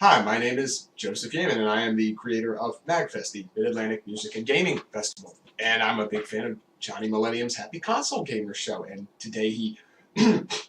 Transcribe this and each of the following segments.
Hi, my name is Joseph Yamine, and I am the creator of MagFest, the Mid-Atlantic Music and Gaming Festival. And I'm a big fan of Johnny Millennium's Happy Console Gamer show. And today he,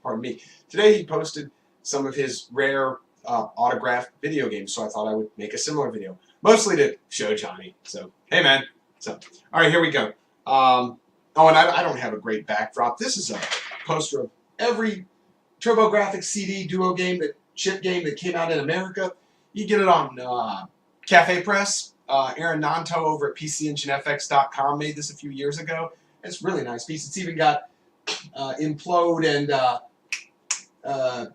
pardon me, today he posted some of his rare autographed video games. So I thought I would make a similar video, mostly to show Johnny. So, hey man. So, all right, here we go. Oh, and I don't have a great backdrop. This is a poster of every TurboGrafx CD duo game chip game that came out in America. You get it on Cafe Press. Aaron Nanto over at PCEngineFX.com made this a few years ago. It's a really nice piece. It's even got Implode and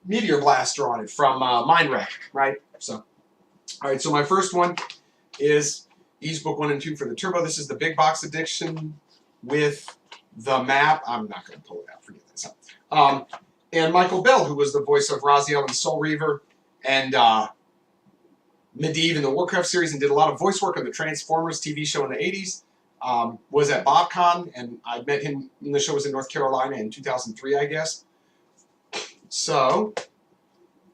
Meteor Blaster on it from Mindwreck, right? So, all right. So my first one is Ease Book 1 and 2 for the Turbo. This is the big box edition with the map. I'm not going to pull it out. Forget this. And Michael Bell, who was the voice of Raziel in Soul Reaver and Medivh in the Warcraft series and did a lot of voice work on the Transformers TV show in the 80s, was at BotCon, and I met him when the show was in North Carolina in 2003, I guess. So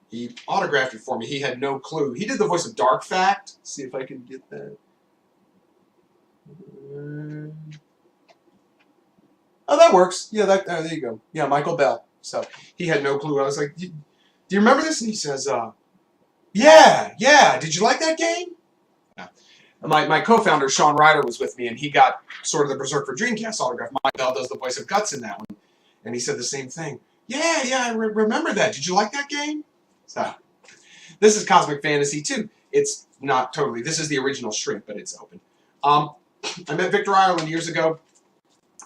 he autographed it for me. He had no clue. He did the voice of Dark Fact. Let's see if I can get that. Oh, that works. Yeah, there you go. Yeah, Michael Bell. So he had no clue. I was like, do you remember this? And he says, yeah. Did you like that game? Yeah. My co-founder, Sean Ryder, was with me, and he got sort of the Berserk for Dreamcast autograph. Mike Bell does the voice of Guts in that one. And he said the same thing. Yeah, I remember that. Did you like that game? So this is Cosmic Fantasy 2. It's not totally. This is the original shrink, but it's open. I met Victor Ireland years ago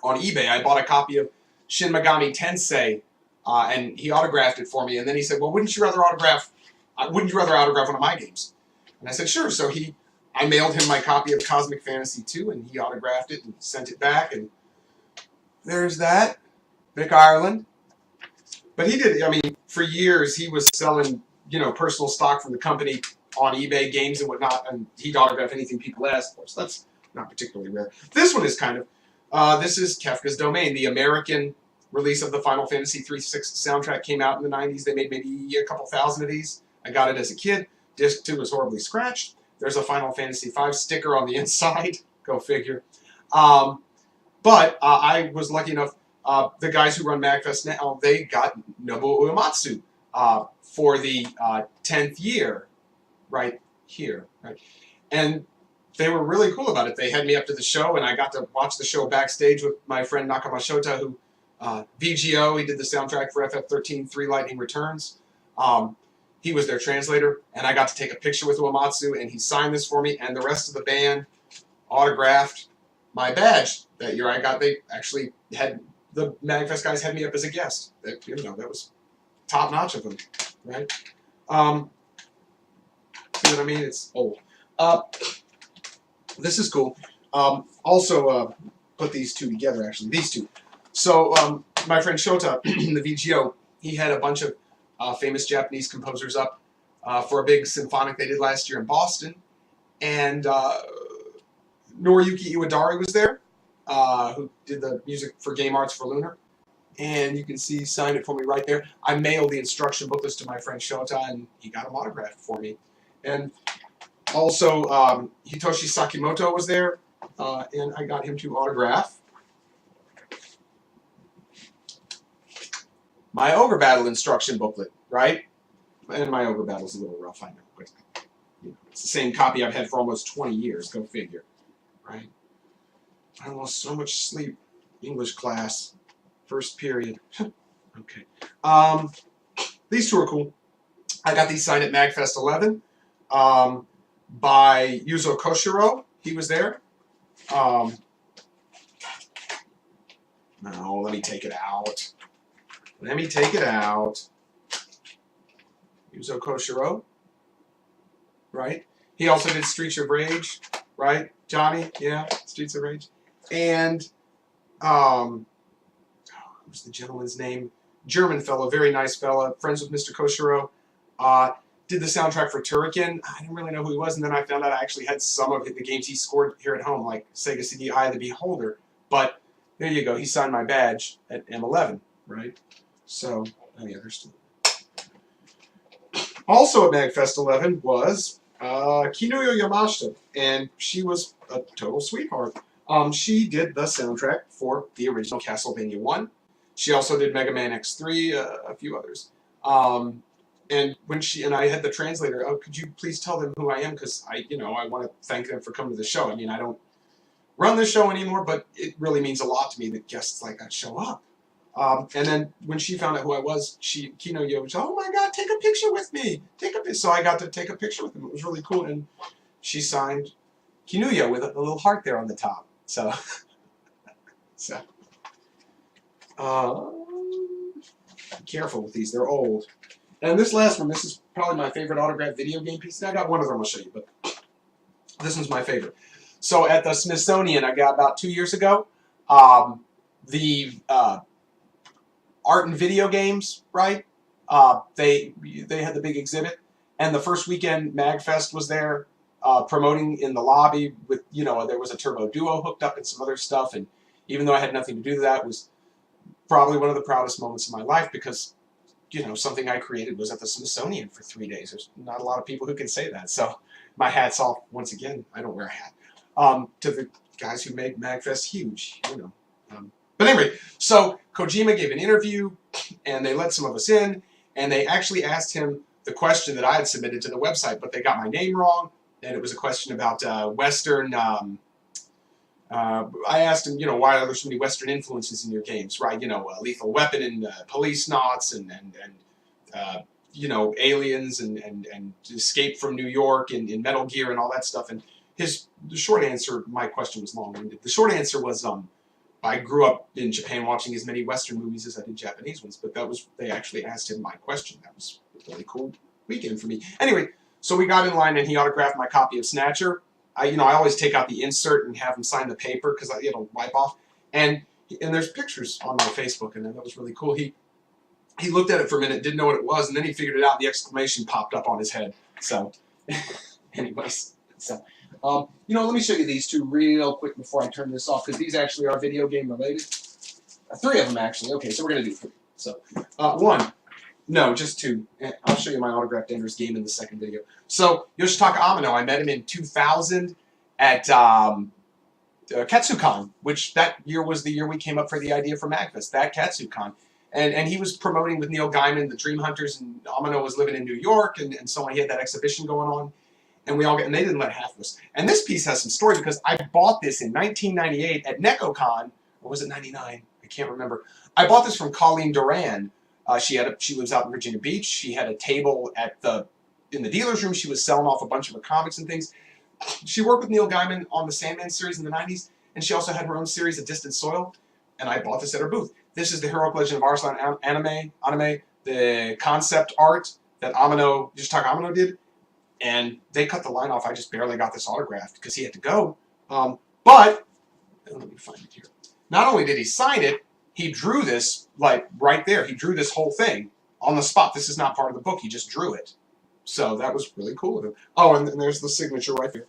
on eBay. I bought a copy of Shin Megami Tensei, and he autographed it for me. And then he said, "Well, wouldn't you rather autograph one of my games?" And I said, "Sure." So I mailed him my copy of Cosmic Fantasy 2, and he autographed it and sent it back. And there's that, Vic Ireland. But he did. I mean, for years he was selling, personal stock from the company on eBay, games and whatnot, and he'd autograph anything people asked for. So that's not particularly rare. This one is kind of. This is Kefka's Domain, the American release of the Final Fantasy 3-6 soundtrack. Came out in the 90s. They made maybe a couple thousand of these. I got it as a kid. Disc 2 was horribly scratched. There's a Final Fantasy 5 sticker on the inside. Go figure. But I was lucky enough, the guys who run MagFest now, they got Nobuo Uematsu for the 10th year right here. Right? And they were really cool about it. They had me up to the show, and I got to watch the show backstage with my friend Nakama Shota, who VGO, he did the soundtrack for FF13, 3 Lightning Returns. He was their translator, and I got to take a picture with Uematsu, and he signed this for me, and the rest of the band autographed my badge that year. They actually had, the MagFest guys had me up as a guest. That was top notch of them, right? See what I mean? It's old. This is cool. Also, put these two together, actually. These two. So, my friend Shota, the VGO, he had a bunch of famous Japanese composers up for a big symphonic they did last year in Boston. And Noriyuki Iwadari was there, who did the music for Game Arts for Lunar. And you can see he signed it for me right there. I mailed the instruction booklets to my friend Shota, and he got them autographed for me. And also, Hitoshi Sakimoto was there, and I got him to autograph my Ogre Battle instruction booklet, right? And my Ogre Battle's a little rough, I know, but it's the same copy I've had for almost 20 years, go figure, right? I lost so much sleep. English class, first period. Okay. These two are cool. I got these signed at MagFest 11. By Yuzo Koshiro. He was there. No, let me take it out. Yuzo Koshiro. Right? He also did Streets of Rage. Right? Johnny? Yeah, Streets of Rage. And, what's the gentleman's name? German fellow, very nice fellow, friends with Mr. Koshiro. Did the soundtrack for Turrican. I didn't really know who he was, and then I found out I actually had some of the games he scored here at home, like Sega CD Eye of the Beholder. But there you go. He signed my badge at M11, right? So, oh yeah, there's still. Also at MagFest 11 was Kinuyo Yamashita, and she was a total sweetheart. She did the soundtrack for the original Castlevania 1. She also did Mega Man X3, a few others. And when she and I had the translator, oh, could you please tell them who I am? Because I want to thank them for coming to the show. I mean, I don't run the show anymore, but it really means a lot to me that guests like that show up. And then when she found out who I was, Kino Yo, oh my God, take a picture with me. So I got to take a picture with him. It was really cool. And she signed Kinuyo with a little heart there on the top. So, be careful with these. They're old. And this last one, this is probably my favorite autographed video game piece. I got one of them I'll show you, but this one's my favorite. So at the Smithsonian, I got about 2 years ago, the art and video games, right? They had the big exhibit, and the first weekend MagFest was there promoting in the lobby with, there was a Turbo Duo hooked up and some other stuff, and even though I had nothing to do with that, it was probably one of the proudest moments of my life because, something I created was at the Smithsonian for 3 days. There's not a lot of people who can say that, so my hat's off. Once again, I don't wear a hat. To the guys who made MagFest huge, But anyway, so Kojima gave an interview, and they let some of us in, and they actually asked him the question that I had submitted to the website, but they got my name wrong, and it was a question about Western. I asked him, why are there so many Western influences in your games, right? Lethal Weapon and Police Knots and Aliens and Escape from New York and Metal Gear and all that stuff. And the short answer, my question was long-winded. The short answer was, I grew up in Japan watching as many Western movies as I did Japanese ones, but they actually asked him my question. That was a really cool weekend for me. Anyway, so we got in line and he autographed my copy of Snatcher. I always take out the insert and have him sign the paper because it'll wipe off. And there's pictures on my Facebook, and that was really cool. He looked at it for a minute, didn't know what it was, and then he figured it out. And the exclamation popped up on his head. So, anyways, so. Let me show you these two real quick before I turn this off, because these actually are video game related. 3 of them, actually. Okay, so we're going to do 3. So, 1. No, just 2. I'll show you my autographed Ender's Game in the second video. So, Yoshitaka Amano, I met him in 2000 at KatsuCon, which that year was the year we came up for the idea for MagFest, that KatsuCon. And he was promoting with Neil Gaiman, the Dream Hunters, and Amano was living in New York, and so on. He had that exhibition going on. And and they didn't let half of us. And this piece has some story because I bought this in 1998 at NecoCon, or was it 99? I can't remember. I bought this from Colleen Duran. She lives out in Virginia Beach. She had a table in the dealer's room. She was selling off a bunch of her comics and things. She worked with Neil Gaiman on the Sandman series in the 90s, and she also had her own series of Distant Soil. And I bought this at her booth. This is the Heroic Legend of Arslan anime, the concept art that Yoshitaka Amano did. And they cut the line off. I just barely got this autographed because he had to go. But, let me find it here. Not only did he sign it, he drew this, right there. He drew this whole thing on the spot. This is not part of the book. He just drew it. So that was really cool of him. Oh, and there's the signature right there.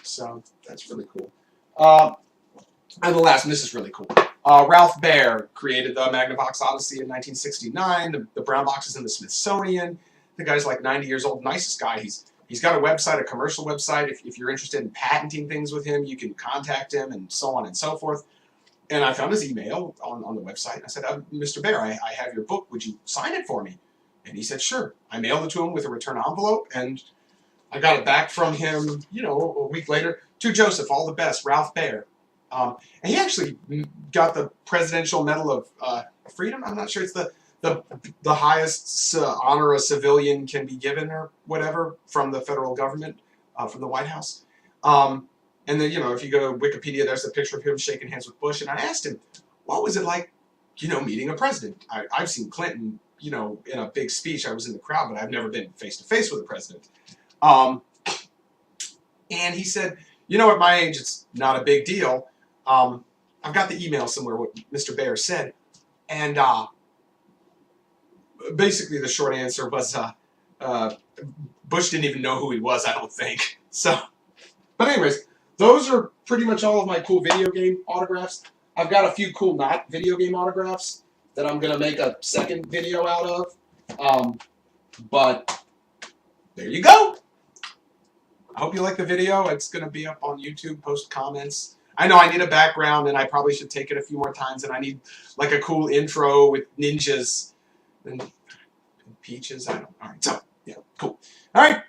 So that's really cool. And the last one, this is really cool. Ralph Baer created the Magnavox Odyssey in 1969. The brown box is in the Smithsonian. The guy's like 90 years old, nicest guy. He's got a website, a commercial website. If you're interested in patenting things with him, you can contact him and so on and so forth. And I found his email on the website. I said, Mr. Baer, I have your book. Would you sign it for me? And he said, sure. I mailed it to him with a return envelope, and I got it back from him, a week later. To Joseph, all the best, Ralph Baer. And he actually got the Presidential Medal of Freedom. I'm not sure it's the highest honor a civilian can be given or whatever from the federal government, from the White House. And then, if you go to Wikipedia, there's a picture of him shaking hands with Bush. And I asked him, what was it like, meeting a president? I've seen Clinton, in a big speech. I was in the crowd, but I've never been face-to-face with a president. And he said, at my age, it's not a big deal. I've got the email somewhere, what Mr. Baer said. And basically the short answer was Bush didn't even know who he was, I don't think. So, but anyways, those are pretty much all of my cool video game autographs. I've got a few cool not video game autographs that I'm going to make a second video out of. But there you go. I hope you like the video. It's going to be up on YouTube. Post comments. I know I need a background, and I probably should take it a few more times, and I need like a cool intro with ninjas and peaches. I don't know. All right, so, yeah, cool. All right.